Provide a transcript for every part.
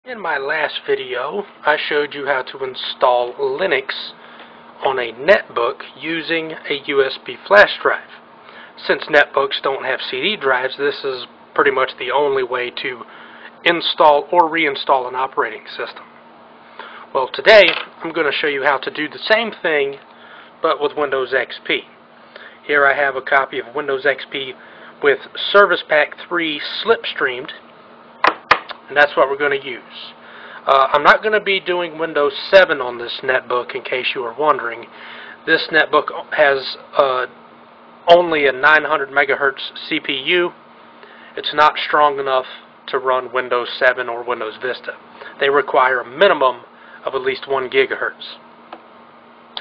In my last video, I showed you how to install Linux on a netbook using a USB flash drive. Since netbooks don't have CD drives, this is pretty much the only way to install or reinstall an operating system. Well, today I'm going to show you how to do the same thing but with Windows XP. Here I have a copy of Windows XP with Service Pack 3 slipstreamed, and that's what we're going to use. I'm not going to be doing Windows 7 on this netbook, in case you were wondering. This netbook has only a 900 megahertz CPU. It's not strong enough to run Windows 7 or Windows Vista. They require a minimum of at least 1 gigahertz.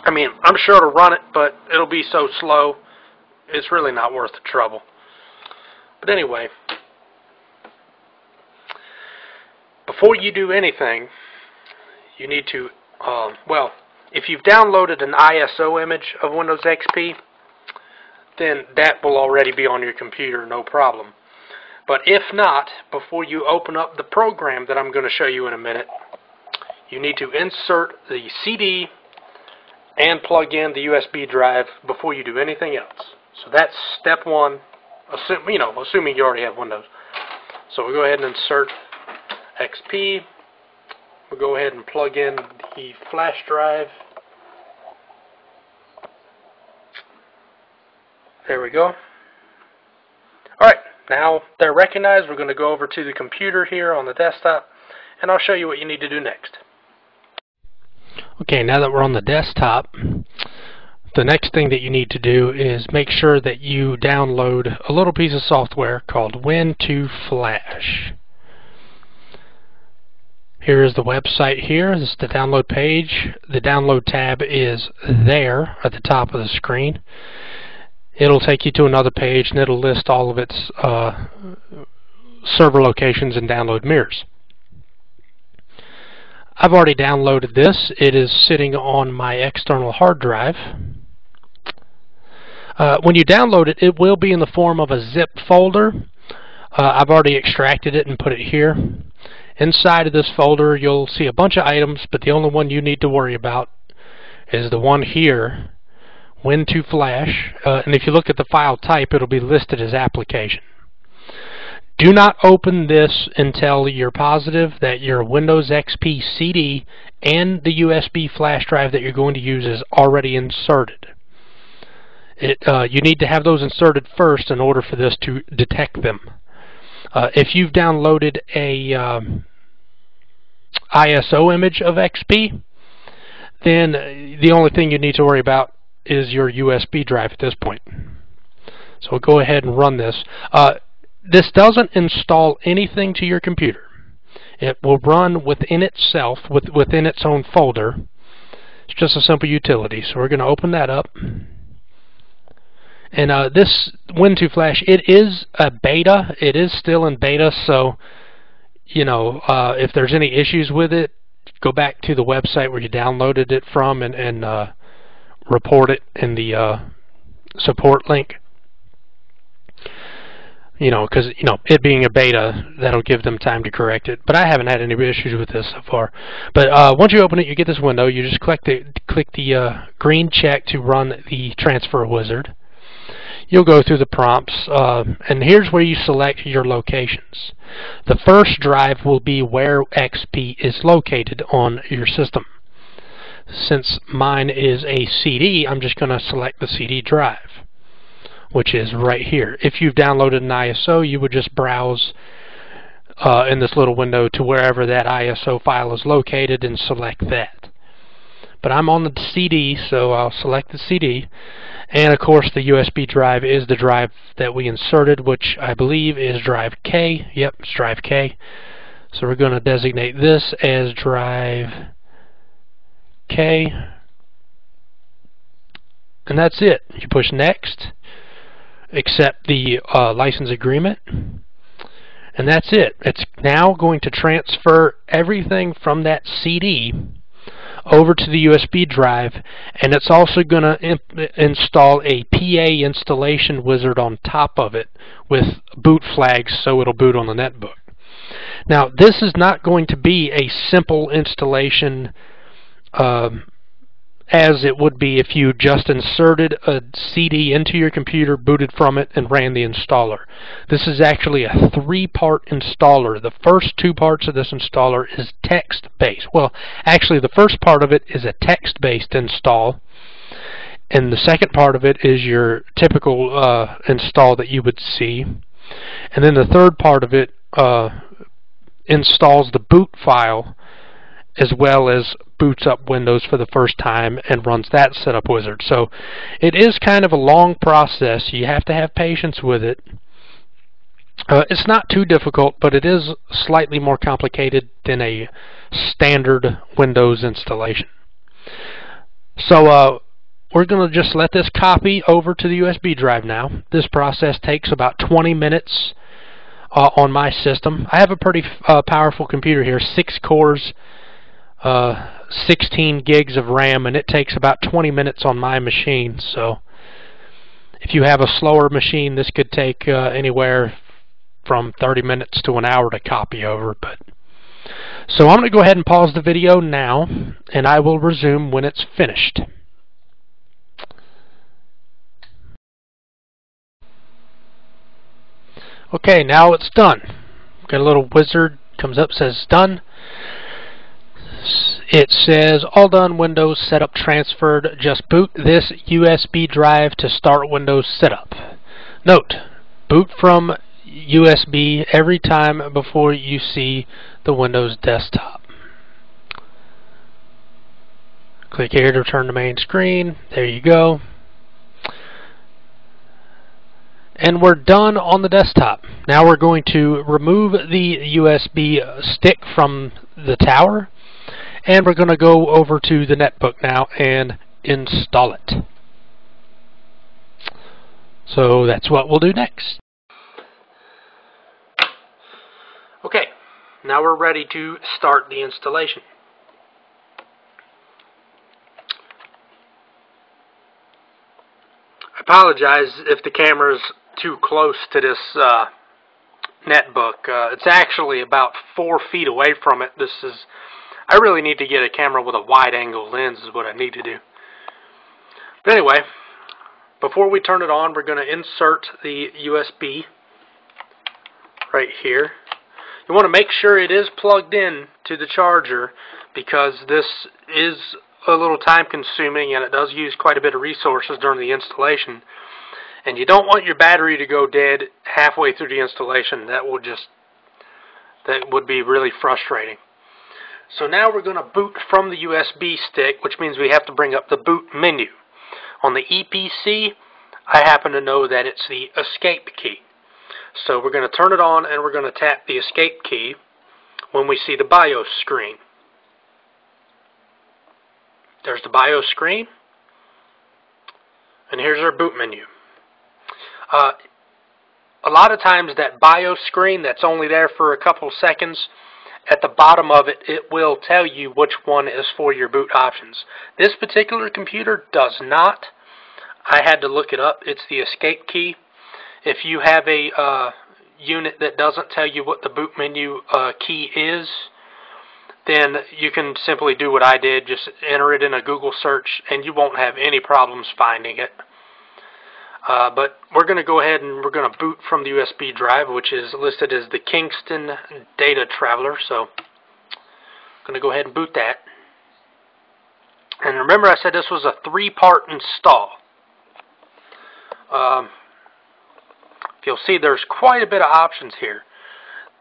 I mean, I'm sure to run it, but it'll be so slow, it's really not worth the trouble. But anyway, before you do anything, you need to, well, if you've downloaded an ISO image of Windows XP, then that will already be on your computer, no problem. But if not, before you open up the program that I'm going to show you in a minute, you need to insert the CD and plug in the USB drive before you do anything else. So that's step one, assuming you already have Windows. So we'll go ahead and insert XP. We'll go ahead and plug in the flash drive. There we go. Alright, now they're recognized. We're going to go over to the computer here on the desktop, and I'll show you what you need to do next. Okay, now that we're on the desktop, the next thing that you need to do is make sure that you download a little piece of software called Win2Flash. Here is the website here. This is the download page. The download tab is there at the top of the screen. It'll take you to another page, and it'll list all of its server locations and download mirrors. I've already downloaded this. It is sitting on my external hard drive. When you download it, it will be in the form of a zip folder. I've already extracted it and put it here. Inside of this folder, you'll see a bunch of items, but the only one you need to worry about is the one here, Win2Flash. And if you look at the file type, it'll be listed as application. Do not open this until you're positive that your Windows XP CD and the USB flash drive that you're going to use is already inserted. You need to have those inserted first in order for this to detect them. If you've downloaded a ISO image of XP, then the only thing you need to worry about is your USB drive at this point. So we'll go ahead and run this. This doesn't install anything to your computer. It will run within itself, within its own folder. It's just a simple utility. So we're going to open that up. And this Win2Flash, it is a beta. It is still in beta, so if there's any issues with it, go back to the website where you downloaded it from and report it in the support link. Because it being a beta, that'll give them time to correct it. But I haven't had any issues with this so far. But once you open it, you get this window. You just click the green check to run the transfer wizard. You'll go through the prompts, and here's where you select your locations. The first drive will be where XP is located on your system. Since mine is a CD, I'm just going to select the CD drive, which is right here. If you've downloaded an ISO, you would just browse in this little window to wherever that ISO file is located and select that. But I'm on the CD, so I'll select the CD. And of course the USB drive is the drive that we inserted, which I believe is drive K. Yep, it's drive K. So we're going to designate this as drive K. And that's it. You push next, accept the license agreement, and that's it. It's now going to transfer everything from that CD over to the USB drive, and it's also going to install a PA installation wizard on top of it with boot flags so it'll boot on the netbook. Now, this is not going to be a simple installation as it would be if you just inserted a CD into your computer, booted from it, and ran the installer. This is actually a 3-part installer. The first 2 parts of this installer is text-based. Well, actually, the first part of it is a text-based install, and the second part of it is your typical install that you would see. And then the third part of it installs the boot file, as well as boots up Windows for the first time and runs that setup wizard. So it is kind of a long process. You have to have patience with it. It's not too difficult, but it is slightly more complicated than a standard Windows installation. So we're going to just let this copy over to the USB drive now. This process takes about 20 minutes on my system. I have a pretty powerful computer here, 6 cores, 16 gigs of RAM, and it takes about 20 minutes on my machine. So if you have a slower machine, this could take anywhere from 30 minutes to an hour to copy over. So I'm going to go ahead and pause the video now, and I will resume when it's finished. Okay, now it's done. Got a little wizard, comes up, says done. It says all done, Windows setup transferred. Just boot this USB drive to start Windows setup. Note, boot from USB every time before you see the Windows desktop. Click here to return to main screen. There you go. And we're done on the desktop. Now we're going to remove the USB stick from the tower, and we're going to go over to the netbook now and install it. So that's what we'll do next. Okay, now we're ready to start the installation. I apologize if the camera's too close to this netbook. It's actually about 4 feet away from it. I really need to get a camera with a wide-angle lens is what I need to do. But anyway, before we turn it on, we're going to insert the USB right here. You want to make sure it is plugged in to the charger, because this is a little time consuming and it does use quite a bit of resources during the installation. And you don't want your battery to go dead halfway through the installation. That would be really frustrating. So now we're going to boot from the USB stick, which means we have to bring up the boot menu. On the EPC, I happen to know that it's the escape key. So we're going to turn it on and we're going to tap the escape key when we see the BIOS screen. There's the BIOS screen. And here's our boot menu. A lot of times that BIOS screen that's only there for a couple seconds, at the bottom of it, it will tell you which one is for your boot options. This particular computer does not. I had to look it up. It's the escape key. If you have a unit that doesn't tell you what the boot menu key is, then you can simply do what I did. Just enter it in a Google search and you won't have any problems finding it. But we're going to go ahead and we're going to boot from the USB drive, which is listed as the Kingston Data Traveler. So I'm going to go ahead and boot that. And remember, I said this was a 3-part install. If you'll see, there's quite a bit of options here.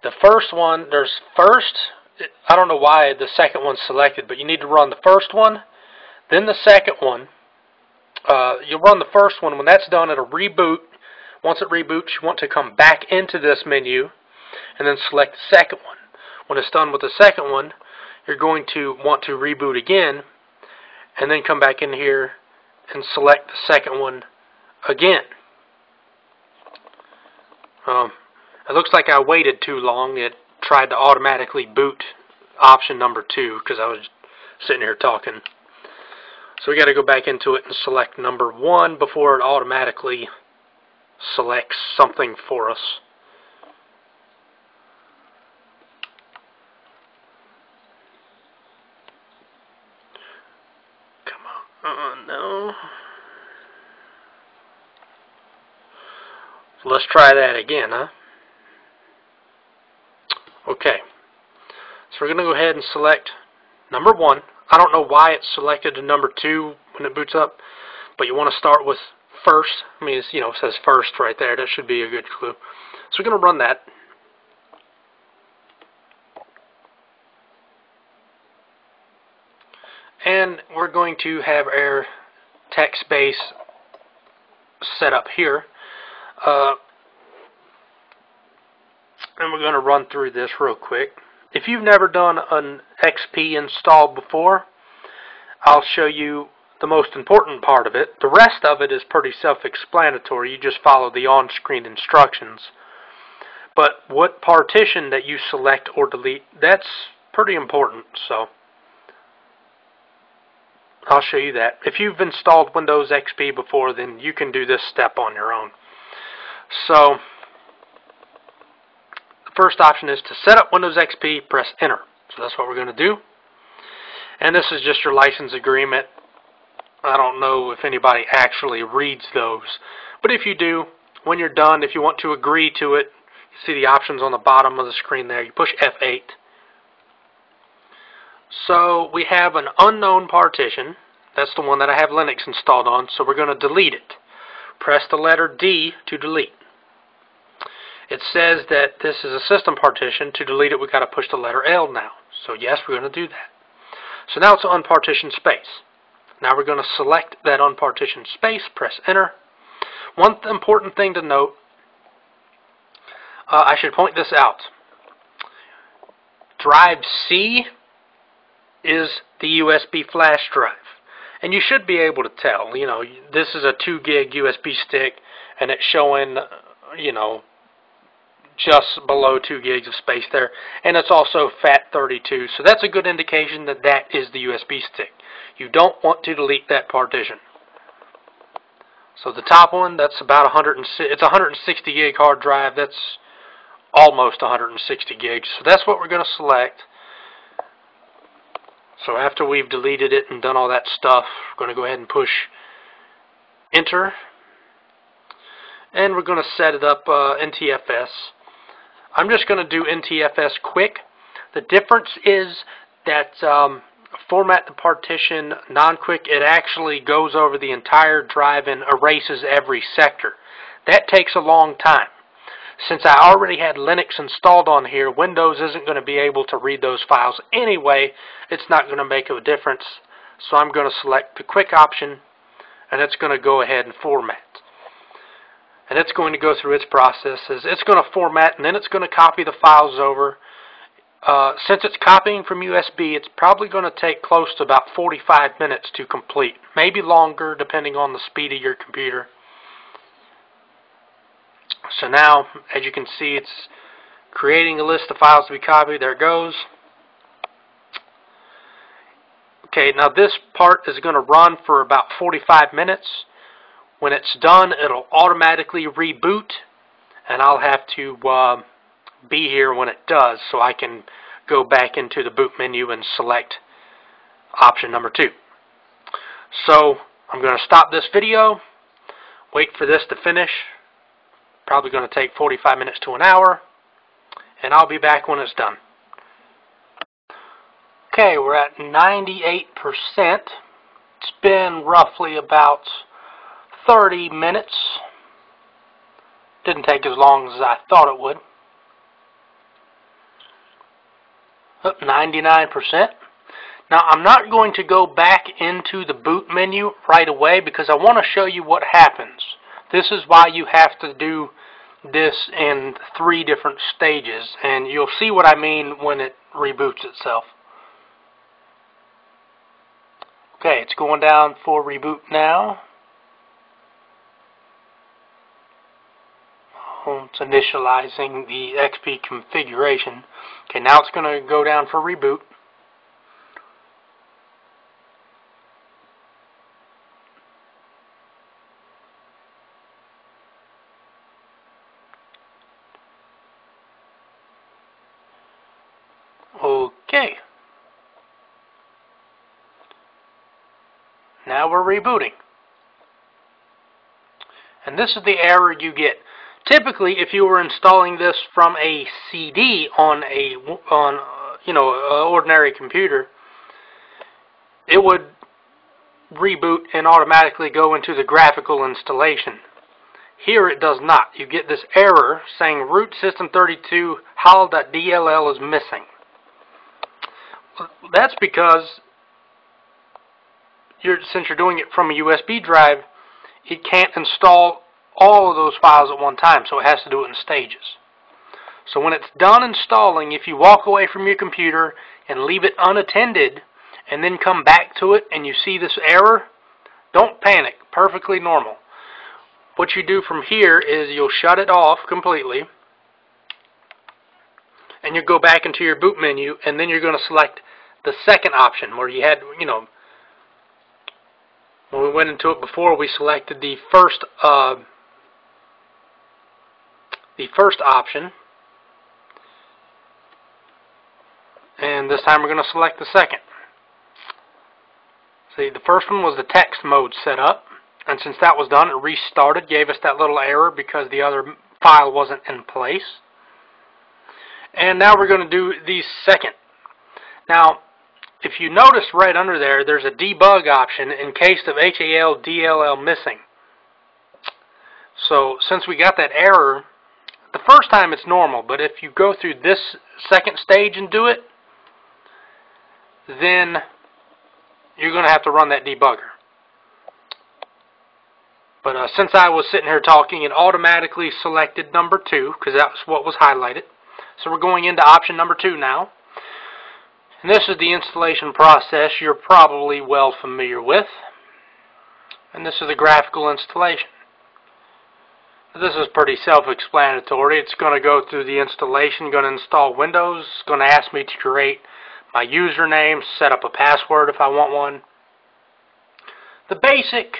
The first one, I don't know why the second one's selected, but you need to run the first one, then the second one. You'll run the first one. When that's done, it'll reboot. Once it reboots, you want to come back into this menu and then select the second one. When it's done with the second one, you're going to want to reboot again and then come back in here and select the second one again. It looks like I waited too long. It tried to automatically boot option number 2 because I was sitting here talking. So we got to go back into it and select number 1 before it automatically selects something for us. No. So let's try that again, huh? Okay. So we're going to go ahead and select number 1. I don't know why it's selected to number 2 when it boots up, but you want to start with first. I mean, it's, it says first right there. That should be a good clue. So we're going to run that. And we're going to have our text base set up here. And we're going to run through this real quick. If you've never done an XP install before, I'll show you the most important part of it. The rest of it is pretty self-explanatory. You just follow the on-screen instructions. But what partition that you select or delete, that's pretty important. So I'll show you that. If you've installed Windows XP before, then you can do this step on your own. So the first option is to set up Windows XP, press enter. So that's what we're going to do. And this is just your license agreement. I don't know if anybody actually reads those. But if you do, when you're done, if you want to agree to it, you see the options on the bottom of the screen there. You push F8. So we have an unknown partition. That's the one that I have Linux installed on. So we're going to delete it. Press the letter D to delete. It says that this is a system partition. To delete it, we've got to push the letter L now. So yes, we're going to do that. So now it's an unpartitioned space. Now we're going to select that unpartitioned space, press enter. One important thing to note, I should point this out. Drive C is the USB flash drive. And you should be able to tell, this is a 2 gig USB stick and it's showing, just below 2 gigs of space there. And it's also FAT32. So that's a good indication that that is the USB stick. You don't want to delete that partition. So the top one, that's about it's a 160 gig hard drive. That's almost 160 gigs. So that's what we're going to select. So after we've deleted it and done all that stuff, we're going to go ahead and push enter. And we're going to set it up NTFS. I'm just going to do NTFS quick. The difference is that format the partition non-quick, it actually goes over the entire drive and erases every sector. That takes a long time. Since I already had Linux installed on here, Windows isn't going to be able to read those files anyway. It's not going to make a difference. So I'm going to select the quick option, and it's going to go ahead and format. And it's going to go through its processes. It's going to format, and then it's going to copy the files over. Since it's copying from USB, it's probably going to take close to about 45 minutes to complete. Maybe longer, depending on the speed of your computer. So now, as you can see, it's creating a list of files to be copied. There it goes. Okay, now this part is going to run for about 45 minutes. When it's done, it'll automatically reboot, and I'll have to be here when it does so I can go back into the boot menu and select option number 2. So I'm going to stop this video, wait for this to finish. Probably going to take 45 minutes to an hour, and I'll be back when it's done. Okay, we're at 98%. It's been roughly about 30 minutes. Didn't take as long as I thought it would. 99%. Now I'm not going to go back into the boot menu right away because I want to show you what happens. This is why you have to do this in 3 different stages, and you'll see what I mean when it reboots itself. Okay, it's going down for reboot now. It's initializing the XP configuration. Okay, now it's going to go down for reboot. Okay. Now we're rebooting. And this is the error you get. Typically, if you were installing this from a CD on an ordinary computer, it would reboot and automatically go into the graphical installation. Here it does not. You get this error saying root system32 hal.dll is missing. That's because since you're doing it from a USB drive, it can't install all of those files at one time, so it has to do it in stages. So when it's done installing, if you walk away from your computer and leave it unattended and then come back to it and you see this error, don't panic. Perfectly normal. What you do from here is you'll shut it off completely, and you go back into your boot menu, and then you're going to select the second option where you had, when we went into it before, we selected the first option, and this time we're going to select the second. See, the first one was the text mode set up, and since that was done, it restarted, gave us that little error because the other file wasn't in place. And now we're going to do the second. Now, if you notice right under there, there's a debug option in case of HAL DLL missing. So since we got that error, the first time it's normal, but if you go through this second stage and do it, then you're going to have to run that debugger. But since I was sitting here talking, it automatically selected number 2 because that's what was highlighted. So we're going into option number 2 now. And this is the installation process you're probably well familiar with. And this is the graphical installation. This is pretty self-explanatory. It's going to go through the installation, going to install Windows, it's going to ask me to create my username, set up a password if I want one. The basic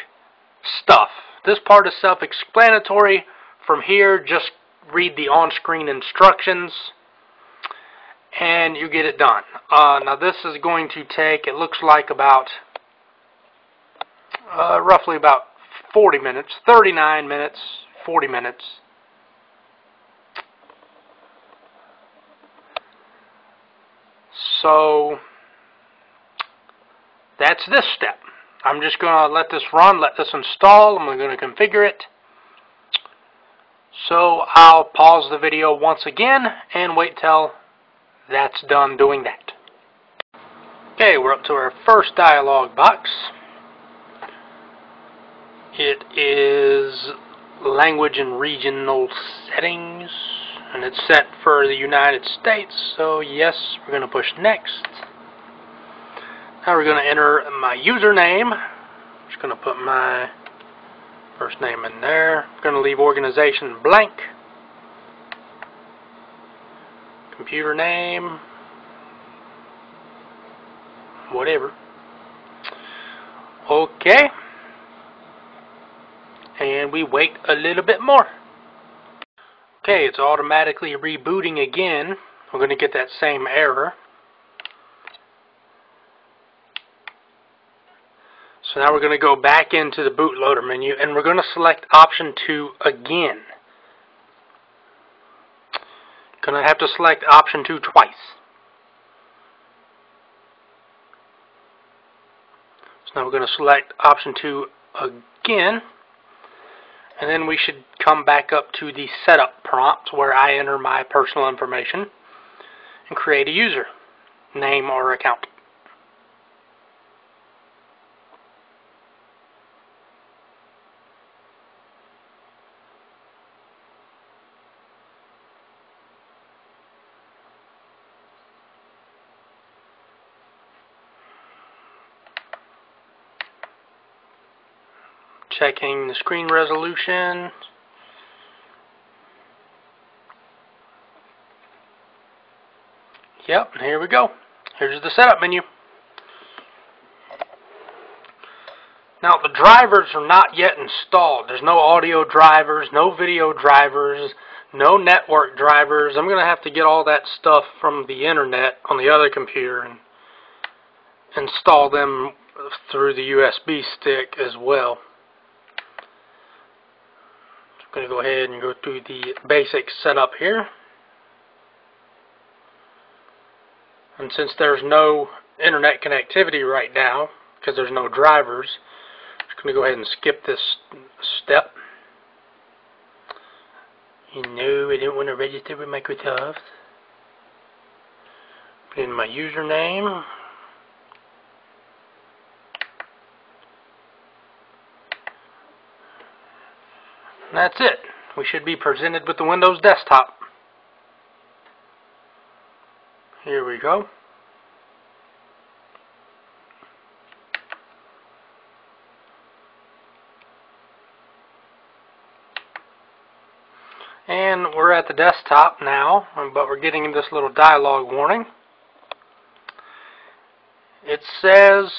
stuff. This part is self-explanatory. From here, just read the on-screen instructions and you get it done. Now this is going to take, it looks like about roughly about 40 minutes, 39 minutes, 40 minutes. So that's this step. I'm just going to let this run, let this install. I'm going to configure it. So I'll pause the video once again and wait till that's done doing that. Okay, we're up to our first dialog box. It is language and regional settings, and it's set for the United States, so yes, we're going to push next. Now we're going to enter my username. I'm just going to put my first name in there. I'm going to leave organization blank. Computer name. Whatever. Okay. And we wait a little bit more. Okay, it's automatically rebooting again. We're going to get that same error. So now we're going to go back into the bootloader menu and we're going to select option 2 again. Going to have to select option 2 twice. So now we're going to select option 2 again. And then we should come back up to the setup prompt where I enter my personal information and create a user, name or account. Checking the screen resolution. Yep, and here we go. Here's the setup menu. Now the drivers are not yet installed. There's no audio drivers, no video drivers, no network drivers. I'm going to have to get all that stuff from the internet on the other computer and install them through the USB stick as well. I'm going to go ahead and go through the basic setup here. And since there's no internet connectivity right now, because there's no drivers, I'm just going to go ahead and skip this step. You know, I don't want to register with Microsoft. Put in my username. And that's it. We should be presented with the Windows desktop. Here we go. And we're at the desktop now, but we're getting this little dialog warning. It says,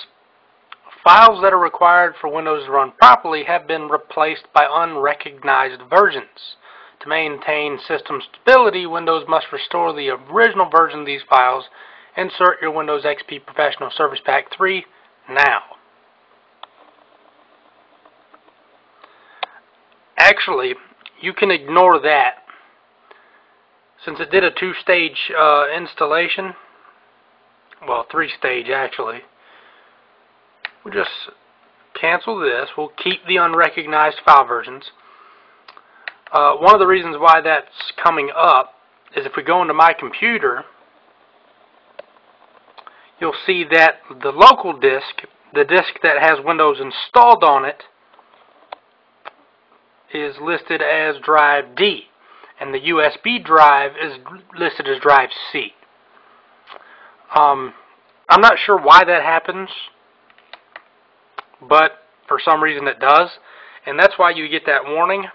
files that are required for Windows to run properly have been replaced by unrecognized versions. To maintain system stability, Windows must restore the original version of these files. Insert your Windows XP Professional Service Pack 3 now. Actually, you can ignore that. Since it did a two-stage installation, well, three-stage actually, we'll just cancel this. We'll keep the unrecognized file versions. One of the reasons why that's coming up is if we go into My Computer, you'll see that the local disk, the disk that has Windows installed on it, is listed as drive D, and the USB drive is listed as drive C. I'm not sure why that happens, but for some reason it does, and that's why you get that warning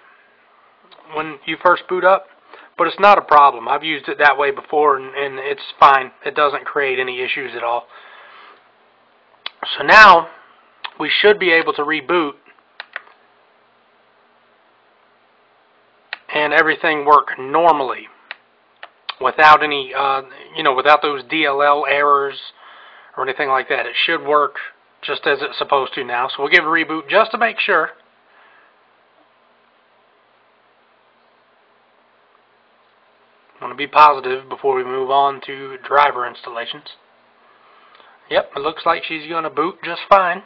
when you first boot up. But it's not a problem. I've used it that way before, and it's fine. It doesn't create any issues at all. So now we should be able to reboot and everything work normally without any, without those DLL errors or anything like that. It should work just as it's supposed to now. So we'll give it a reboot just to make sure. I want to be positive before we move on to driver installations. Yep, it looks like she's going to boot just fine.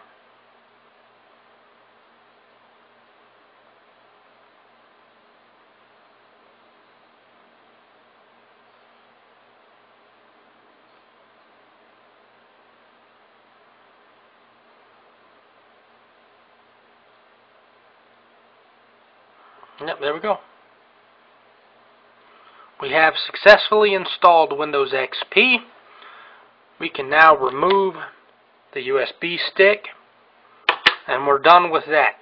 Yep, there we go. We have successfully installed Windows XP. We can now remove the USB stick, and we're done with that.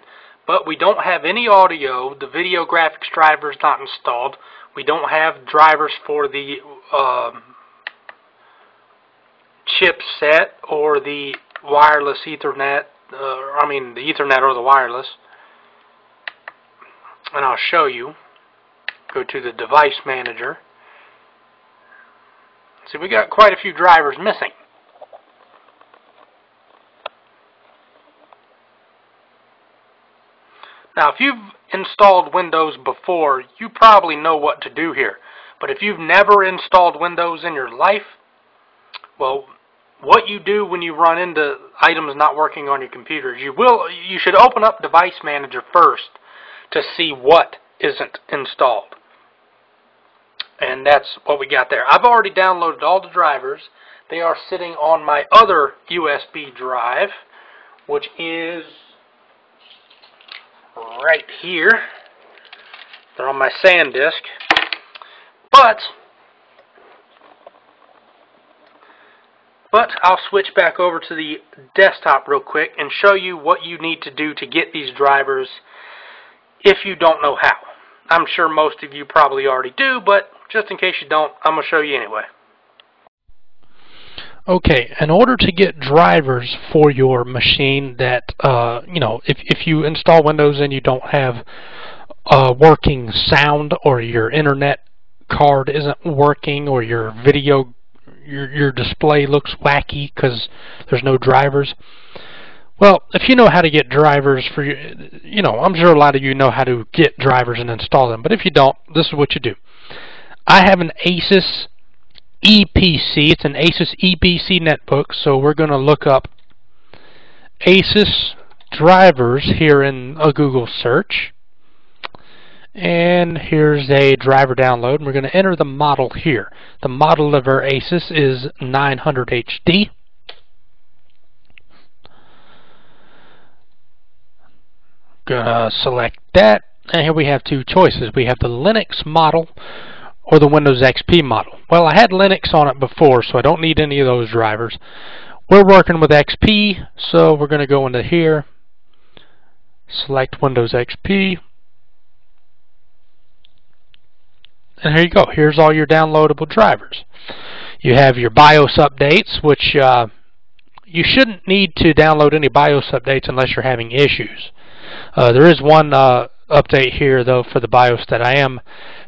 But we don't have any audio. The video graphics driver is not installed. We don't have drivers for the chipset or the wireless Ethernet. The Ethernet or the wireless. And I'll show you. Go to the device manager. See, we got quite a few drivers missing. Now, if you've installed Windows before, you probably know what to do here. But if you've never installed Windows in your life, well, what you do when you run into items not working on your computer is you should open up Device Manager first to see what isn't installed. And that's what we got there. I've already downloaded all the drivers. They are sitting on my other USB drive, which is right here. They're on my SanDisk. But I'll switch back over to the desktop real quick and show you what you need to do to get these drivers if you don't know how. I'm sure most of you probably already do, but just in case you don't, I'm going to show you anyway. Okay, in order to get drivers for your machine that, if you install Windows and you don't have working sound, or your internet card isn't working, or your video, your display looks wacky because there's no drivers, Well, if you know how to get drivers for your, I'm sure a lot of you know how to get drivers and install them, but if you don't, this is what you do. I have an Asus EPC. It's an Asus EPC netbook, so we're going to look up Asus drivers here in a Google search. And here's a driver download, and we're going to enter the model here. The model of our Asus is 900 HD. Gonna select that, and here we have two choices. We have the Linux model or the Windows XP model. Well, I had Linux on it before, so I don't need any of those drivers. We're working with XP, so we're going to go into here, select Windows XP, and here you go. Here's all your downloadable drivers. You have your BIOS updates, which you shouldn't need to download any BIOS updates unless you're having issues. There is one update here, though, for the BIOS that I am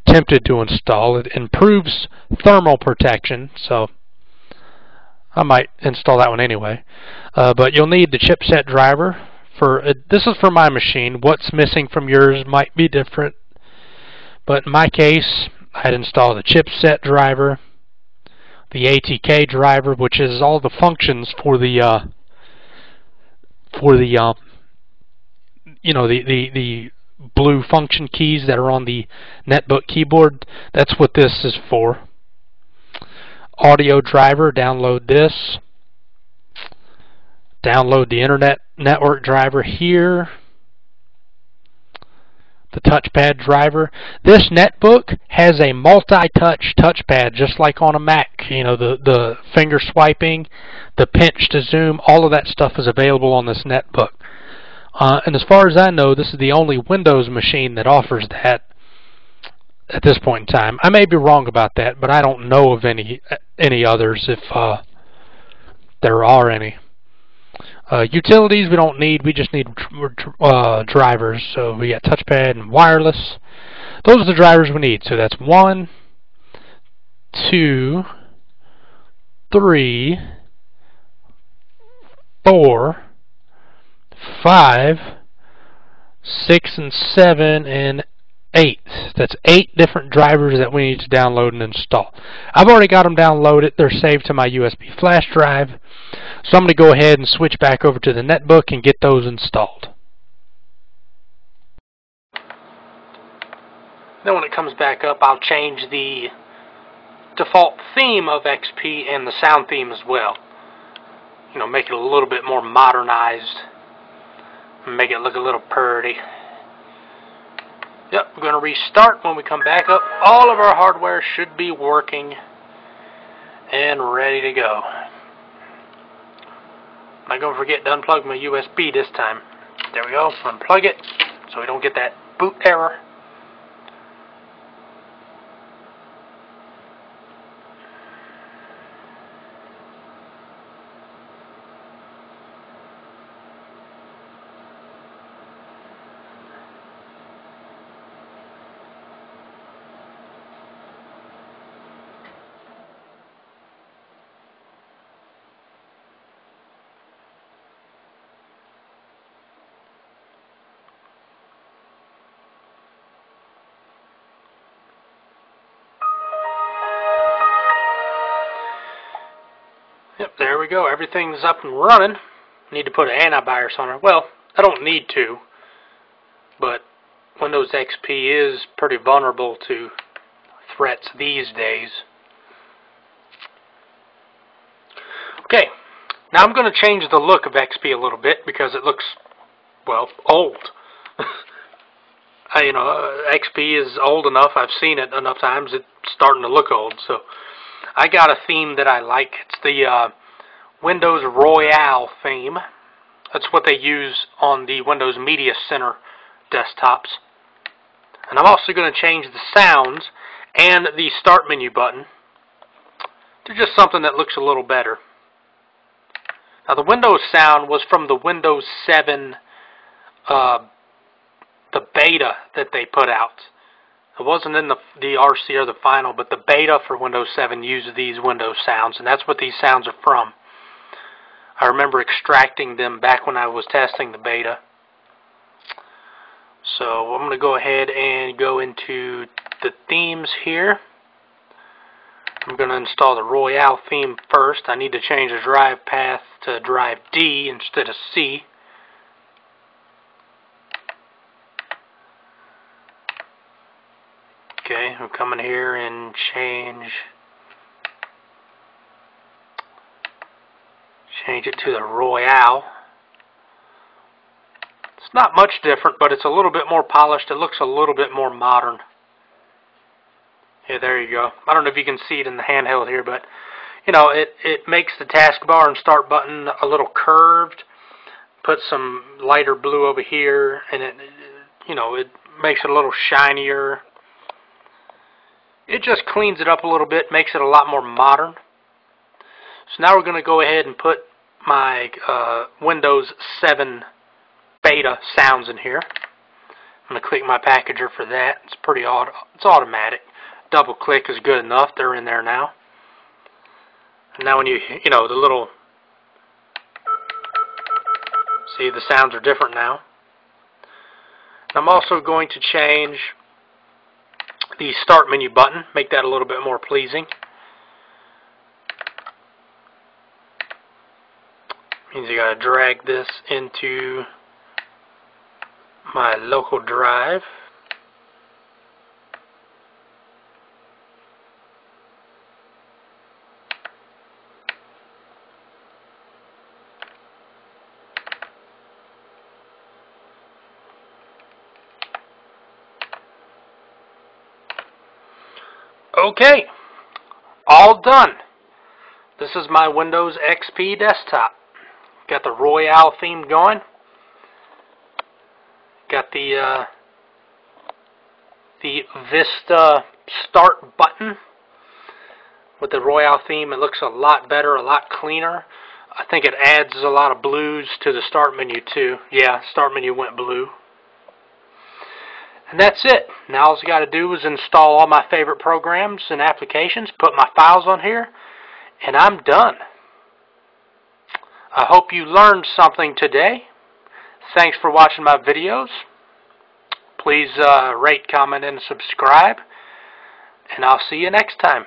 tempted to install. It improves thermal protection, so I might install that one anyway. But you'll need the chipset driver. This is for my machine. What's missing from yours might be different. But in my case, I'd install the chipset driver, the ATK driver, which is all the functions for the the blue function keys that are on the netbook keyboard. That's what this is for. Audio driver, download this. Download the internet network driver here. The touchpad driver. This netbook has a multi-touch touchpad just like on a Mac. The finger swiping, the pinch to zoom, all of that stuff is available on this netbook. And as far as I know, this is the only Windows machine that offers that at this point in time. I may be wrong about that, but I don't know of any others if there are any. Utilities we don't need. We just need drivers. So we got touchpad and wireless. Those are the drivers we need. So that's 1, 2, 3, 4, 5, 6, and 7, and 8. That's 8 different drivers that we need to download and install. I've already got them downloaded. They're saved to my USB flash drive. So I'm going to go ahead and switch back over to the netbook and get those installed. Then when it comes back up, I'll change the default theme of XP and the sound theme as well. Make it a little bit more modernized. Make it look a little pretty. Yep, we're going to restart. When we come back up, all of our hardware should be working and ready to go. I'm not going to forget to unplug my USB this time. There we go. Unplug it so we don't get that boot error. Yep, there we go. Everything's up and running. Need to put an antivirus on it. Well, I don't need to, but Windows XP is pretty vulnerable to threats these days. Okay, now I'm going to change the look of XP a little bit because it looks, well, old. XP is old enough. I've seen it enough times. It's starting to look old. So I got a theme that I like. It's the Windows Royale theme. That's what they use on the Windows Media Center desktops. And I'm also going to change the sounds and the start menu button to just something that looks a little better. Now the Windows sound was from the Windows 7 the beta that they put out. It wasn't in the RC or the final, but the beta for Windows 7 used these Windows sounds, and that's what these sounds are from. I remember extracting them back when I was testing the beta. So I'm going to go ahead and go into the themes here. I'm going to install the Royale theme first. I need to change the drive path to drive D instead of C. Okay, I'm coming here and change it to the Royale. It's not much different, but it's a little bit more polished. It looks a little bit more modern. Yeah, there you go. I don't know if you can see it in the handheld here, but you know, it makes the taskbar and start button a little curved. Put some lighter blue over here, and it makes it a little shinier. It just cleans it up a little bit, makes it a lot more modern. So now we're going to go ahead and put my Windows 7 beta sounds in here. I'm going to click my packager for that. It's pretty it's automatic. Double click is good enough. They're in there now. And now when the little, see, the sounds are different now. And I'm also going to change the start menu button, make that a little bit more pleasing. Means you gotta drag this into my local drive. Okay, all done. This is my Windows XP desktop. Got the Royale theme going. Got the Vista start button with the Royale theme. It looks a lot better, a lot cleaner. I think it adds a lot of blues to the start menu too. Yeah, start menu went blue. And that's it. Now all I got to do is install all my favorite programs and applications, put my files on here, and I'm done. I hope you learned something today. Thanks for watching my videos. Please rate, comment, and subscribe. And I'll see you next time.